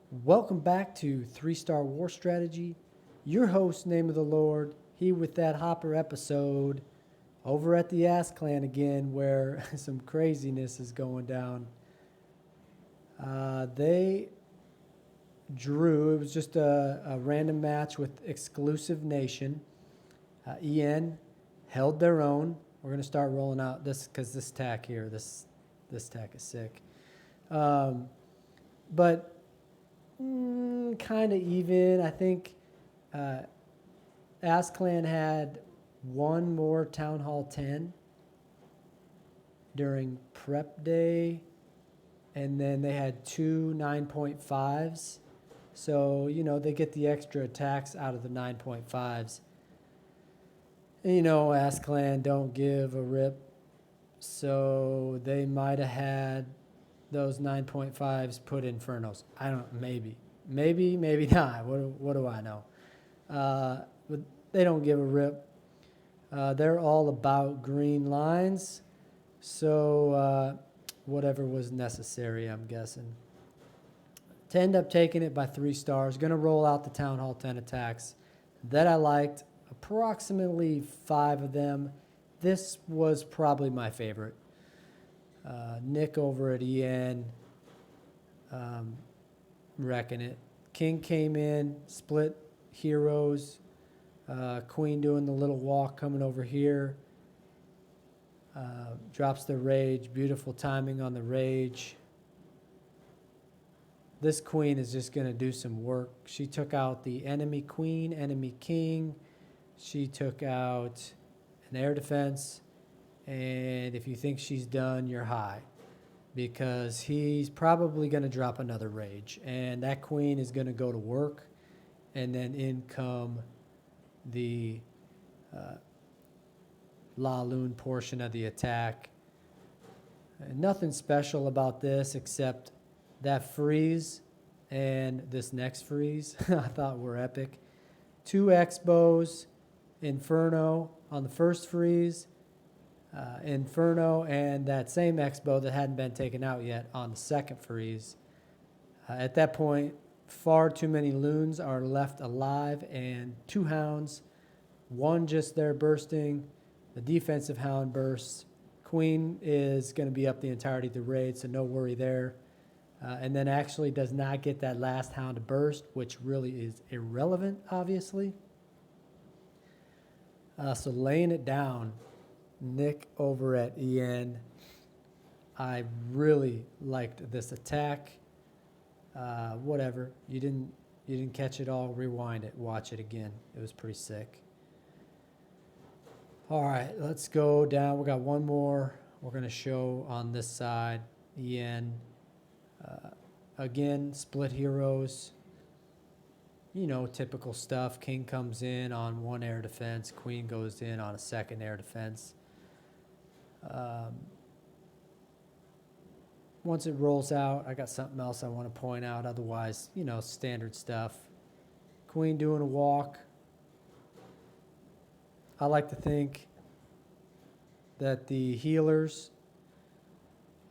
Welcome back to 3-Star War Strategy. Your host, Name of the Lord, he with that Hopper episode over at the Ass Clan again, where some craziness is going down. They drew, it was just a random match with ExclusiveNation. EN held their own. We're going to start rolling out this because this tack here, this tack is sick. But kind of even. I think Ass Clan had one more Town Hall 10 during prep day, and then they had two 9.5s. So, they get the extra attacks out of the 9.5s. And, Ass Clan don't give a rip. So they might have had those 9.5s put Infernos. I don't know, maybe not. What do I know? But they don't give a rip. They're all about green lines. So whatever was necessary, I'm guessing. To end up taking it by 3 stars, going to roll out the Town Hall 10 attacks that I liked. Approximately 5 of them. This was probably my favorite. Nick over at EN, wrecking it. King came in, split heroes. Queen doing the little walk coming over here. Drops the rage. Beautiful timing on the rage. This queen is just going to do some work. She took out the enemy queen, enemy king. She took out an air defense. And if you think she's done, you're high. Because he's probably going to drop another rage. And that queen is going to go to work. And then in come the La Lune portion of the attack. And nothing special about this except that freeze and this next freeze I thought were epic. 2 X-bows, Inferno on the first freeze. Inferno and that same X-bow that hadn't been taken out yet on the second freeze. At that point, far too many loons are left alive and 2 hounds. 1 just there bursting. The defensive hound bursts. Queen is going to be up the entirety of the raid, so no worry there. And then actually does not get that last hound to burst, which really is irrelevant, obviously. So laying it down. Nick over at EN. I really liked this attack. Whatever. You didn't catch it all, rewind it, watch it again. It was pretty sick. All right, let's go down. We got one more we're going to show on this side. EN. Again, split heroes. Typical stuff. King comes in on 1 air defense. Queen goes in on a 2nd air defense. Once it rolls out, I got something else I want to point out. Otherwise, standard stuff. Queen doing a walk. I like to think that the healers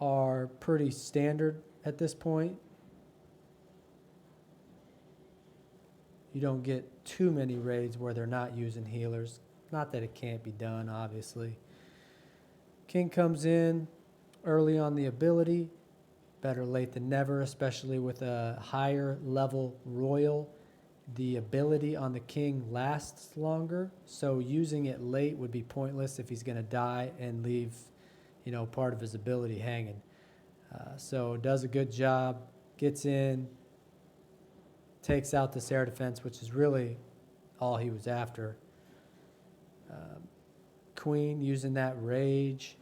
are pretty standard at this point. You don't get too many raids where they're not using healers. Not that it can't be done, obviously. King comes in early on the ability. Better late than never, especially with a higher level royal. The ability on the king lasts longer, so using it late would be pointless if he's going to die and leave, part of his ability hanging. So does a good job, gets in, takes out this air defense, which is really all he was after. Queen using that rage,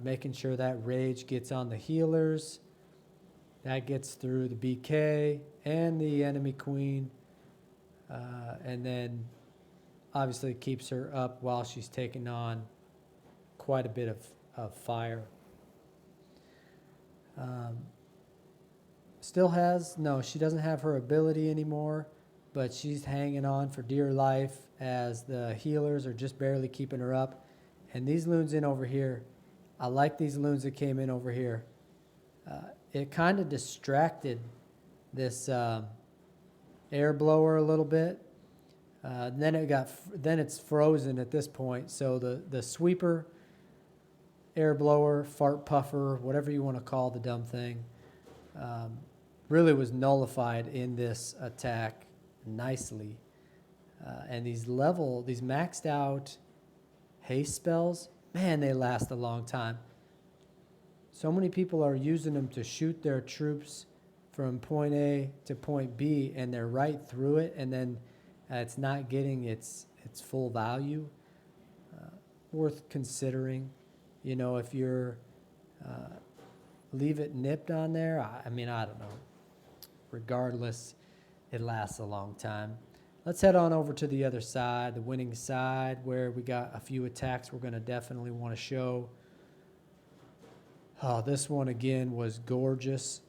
making sure that rage gets on the healers. That gets through the BK and the enemy queen. And then obviously keeps her up while she's taking on quite a bit of fire. She doesn't have her ability anymore, but she's hanging on for dear life as the healers are just barely keeping her up. And these loons in over here, I like these loons that came in over here. It kind of distracted this air blower a little bit. Then it's frozen at this point. So the sweeper, air blower, fart puffer, whatever you want to call the dumb thing, really was nullified in this attack nicely. And these maxed out haste spells, man, they last a long time. So many people are using them to shoot their troops from point A to point B, and they're right through it, and then it's not getting its full value. Worth considering, if you're leave it nipped on there. I mean, I don't know. Regardless, it lasts a long time. Let's head on over to the other side, the winning side, where we got a few attacks we're going to definitely want to show. Oh, this one again was gorgeous.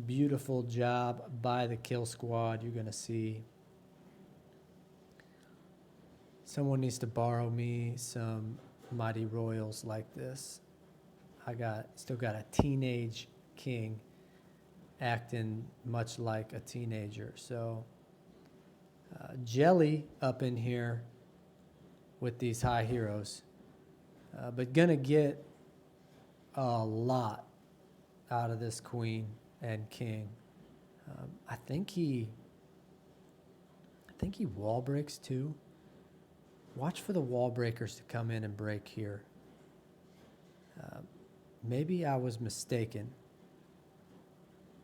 Beautiful job by the kill squad. You're going to see. Someone needs to borrow me some Mighty Royals like this. Still got a teenage king acting much like a teenager. So Jelly up in here with these high heroes, but gonna get a lot out of this queen and king. I think he wall breaks too. Watch for the wall breakers to come in and break here. Maybe I was mistaken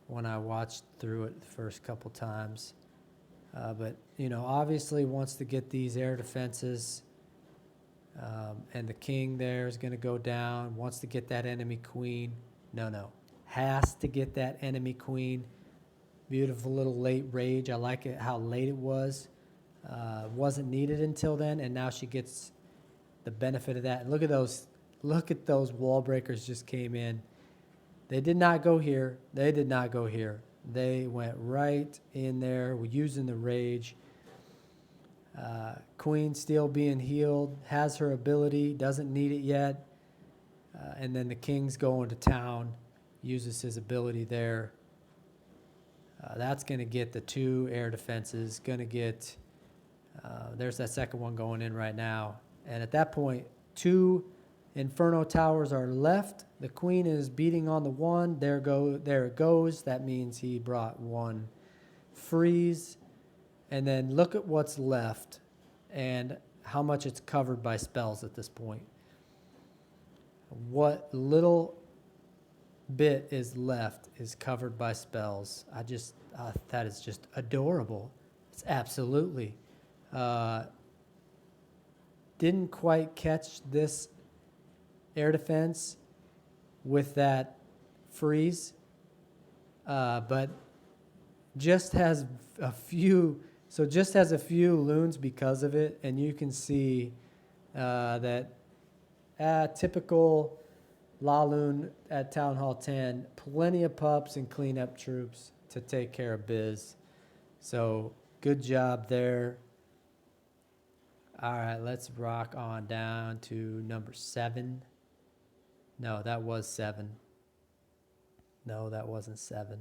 when I watched through it the first couple times. But, obviously wants to get these air defenses. And the king there is going to go down. Wants to get that enemy queen. No. Has to get that enemy queen. Beautiful little late rage. I like it how late it was. Wasn't needed until then, and now she gets the benefit of that. And look at those wall breakers just came in. They did not go here. They did not go here. They went right in there. We're using the rage. Queen still being healed, has her ability, doesn't need it yet. And then the king's going to town, uses his ability there. That's going to get the 2 air defenses, going to get, there's that second one going in right now. And at that point, 2 Inferno towers are left. The queen is beating on the 1. There it goes. That means he brought 1 freeze. And then look at what's left and how much it's covered by spells at this point. What little bit is left is covered by spells. That is just adorable. It's absolutely. Didn't quite catch this air defense with that freeze, but just has a few loons because of it, and you can see that typical La Loon at Town Hall 10, plenty of pups and cleanup troops to take care of biz. So good job there. All right, let's rock on down to number 7. No, that was 7. No, that wasn't 7.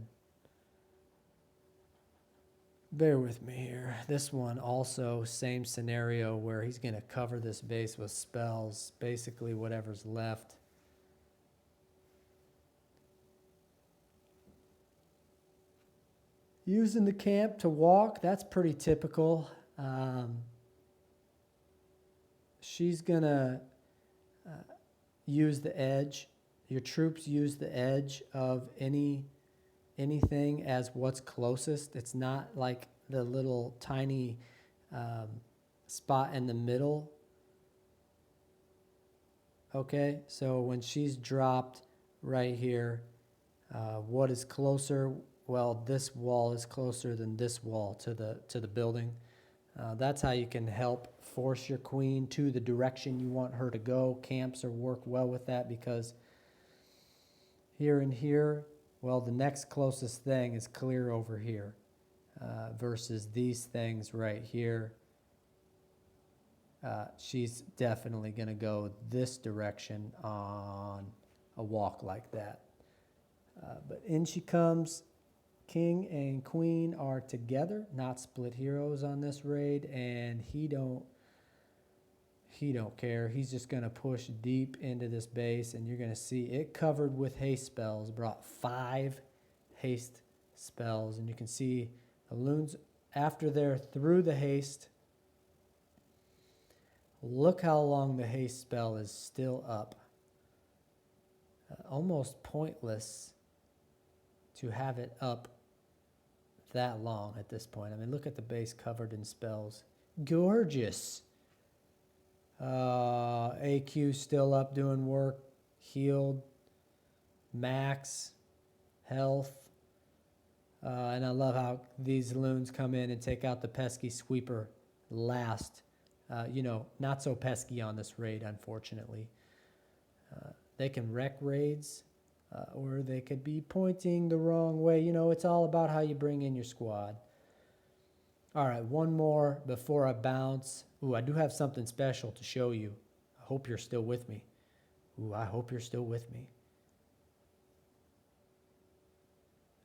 Bear with me here. This one also, same scenario where he's going to cover this base with spells, basically whatever's left. Using the camp to walk, that's pretty typical. She's going to use the edge. Your troops use the edge of anything as what's closest. It's not like the little tiny spot in the middle. Okay, so when she's dropped right here, what is closer? Well, this wall is closer than this wall to the building. That's how you can help force your queen to the direction you want her to go. Camps work well with that because here and here, well, the next closest thing is clear over here versus these things right here. She's definitely going to go this direction on a walk like that. But in she comes. King and queen are together, not split heroes on this raid, and he don't care. He's just going to push deep into this base, and you're going to see it covered with haste spells, brought 5 haste spells, and you can see the loons after they're through the haste. Look how long the haste spell is still up. Almost pointless to have it up that long at this point. I mean, look at the base covered in spells. Gorgeous. AQ still up doing work. Healed. Max. Health. And I love how these loons come in and take out the pesky sweeper last. Not so pesky on this raid, unfortunately. They can wreck raids. Or they could be pointing the wrong way. It's all about how you bring in your squad. All right, one more before I bounce. Ooh, I do have something special to show you. I hope you're still with me. I hope you're still with me.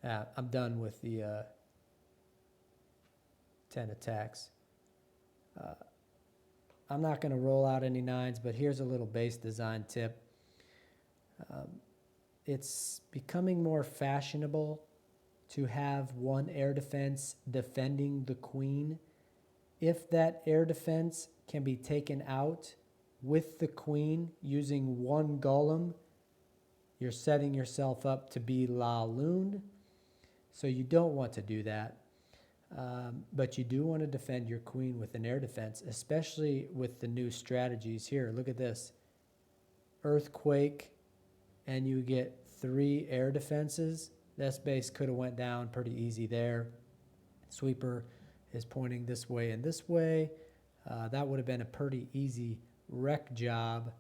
I'm done with the 10 attacks. I'm not going to roll out any 9s, but here's a little base design tip. It's becoming more fashionable to have one air defense defending the queen. If that air defense can be taken out with the queen using one golem, you're setting yourself up to be la-looned. So you don't want to do that. But you do want to defend your queen with an air defense, especially with the new strategies here. Look at this. Earthquake, and you get 3 air defenses. This base could have went down pretty easy there. Sweeper is pointing this way and this way. That would have been a pretty easy wreck job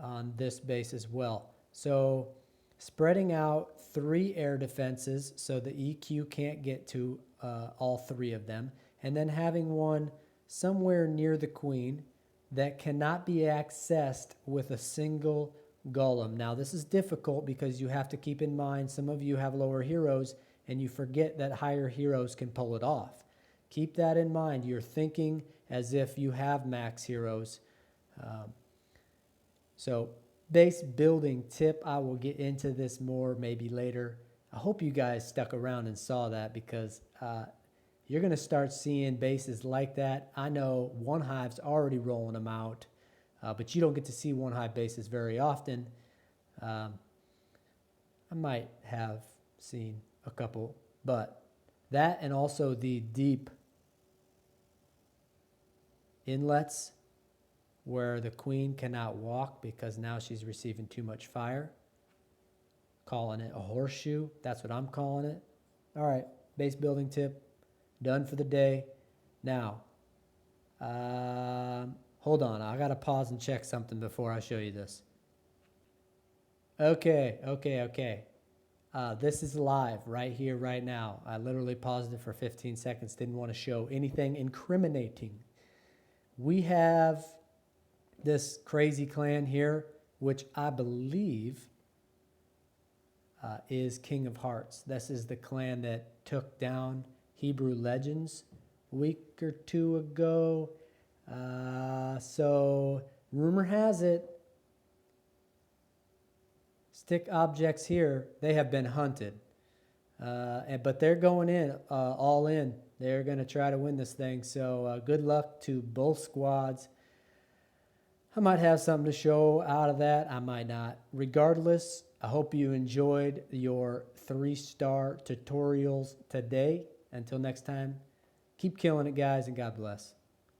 on this base as well. So spreading out 3 air defenses so the EQ can't get to all 3 of them, and then having one somewhere near the queen that cannot be accessed with a single golem. Now this is difficult because you have to keep in mind some of you have lower heroes and you forget that higher heroes can pull it off. Keep that in mind. You're thinking as if you have max heroes. So base building tip, I will get into this more maybe later. I hope you guys stuck around and saw that because you're going to start seeing bases like that. I know One Hive's already rolling them out, but you don't get to see One Hive bases very often. I might have seen a couple, but that and also the deep inlets where the queen cannot walk because now she's receiving too much fire. Calling it a horseshoe. That's what I'm calling it. All right, base building tip. Done for the day. Now, hold on. I got to pause and check something before I show you this. Okay. This is live right here, right now. I literally paused it for 15 seconds. Didn't want to show anything incriminating. We have this crazy clan here, which I believe is King of Hearts. This is the clan that took down Hebrew Legends a week or 2 ago. So rumor has it, stick objects here, they have been hunted. But they're going in, all in. They're going to try to win this thing. So good luck to both squads. I might have something to show out of that. I might not. Regardless, I hope you enjoyed your 3-star tutorials today. Until next time, keep killing it, guys, and God bless.